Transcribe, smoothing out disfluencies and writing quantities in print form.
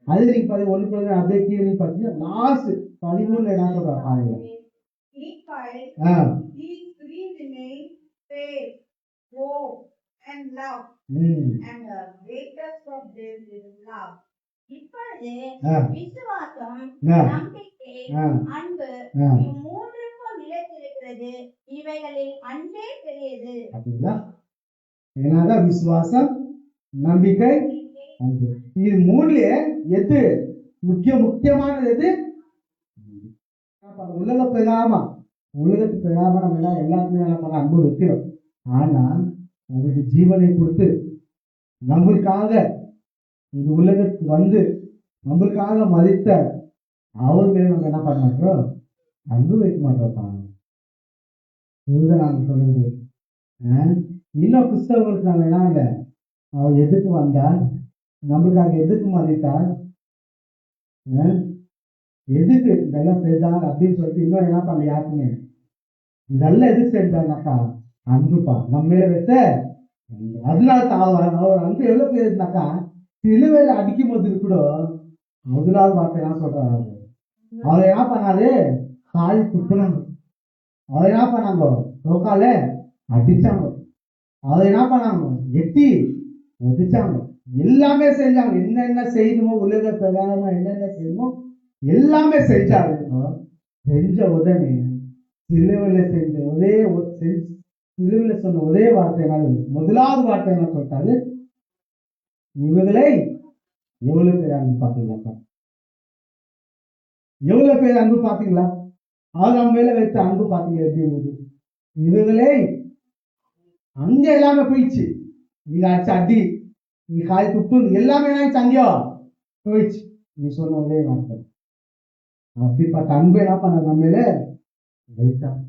அது நீங்க ஒண்ணு அப்படியே கீழே பார்த்தீங்கன்னா லாஸ்ட் 13 என்ன சொல்றா பாருங்க. இப்பொழுது விசுவாசம், நம்பிக்கை, அன்பு மூன்றுக்கும் நிலைத்திருக்கிறது. இவைகளில் அன்பே பெரியது. என்னதான் விசுவாசம், நம்பிக்கை, அன்பு. இது மூணுலயே எது முக்கியமானது? எது உலக பிரகாரமா உலகத்துக்கு பிரகாரமா நம்ம எல்லாம் எல்லாத்துக்கும் என்ன பண்ண அன்பு வைக்கிறோம். ஆனா உங்களுக்கு ஜீவனை கொடுத்து நம்மளுக்காக இந்த உலகத்துக்கு வந்து நம்மளுக்காக மதித்த அவர் மேல நம்ம என்ன பண்ண மாட்டோம், அன்பு வைக்க மாட்டோம். இதுதான் நாங்க சொல்றது. இன்னும் கிறிஸ்தவர்களுக்கு நாங்க என்ன இல்லை, அவர் எதுக்கு வந்தார், நம்மளுக்காக எதுக்கு மதித்தார், எதுக்கு இதெல்லாம் செஞ்சார் அப்படின்னு சொல்லிட்டு இன்னும் என்ன பண்ணல யாருக்குமே. இதெல்லாம் எதுக்கு செஞ்சாருனாக்கா அன்புப்பா நம்ம மேல வச்ச. அதனால அவர் அன்பு எவ்வளவு பேர் இருந்தாக்கா சிலுவையில அடிக்கும் போது கூட முதலாவது வார்த்தை என்ன சொல்றாரு, அவர் என்ன பண்ணாரு, கால் துப்புனாங்க. அவர் என்ன பண்ணாங்க, ரோக்கால அடிச்சாங்க. அவர் என்ன பண்ணாங்க, எட்டி ஒதிச்சாங்க. எல்லாமே செஞ்சாங்க. என்னென்ன செய்யணுமோ உலக பிரகாரமா என்னென்ன செய்யணுமோ எல்லாமே செஞ்சாரு. செஞ்ச உடனே சிலுவையில சொன்ன ஒரே வார்த்தை, முதலாவது வார்த்தை என்ன சொல்லிட்டாரு, இவர்களை எவ்வளவு பேர் அன்பு பார்த்தீங்களா, எவ்வளவு பேர் அன்பு பார்த்தீங்களா, அவர் நம்ம மேல வைத்த அன்பு பார்த்தீங்களா எப்படி இருந்தது. இவர்களே அங்க எல்லாமே போயிடுச்சு. நீங்க அடிச்ச அடி, நீ காய் துப்பு எல்லாமே அங்கேயோ போயிடுச்சு. நீ சொன்ன ஒரே வார்த்தை. அப்படிப்பட்ட அன்பு என்ன பண்ண நம்ம மேல வைத்தான்.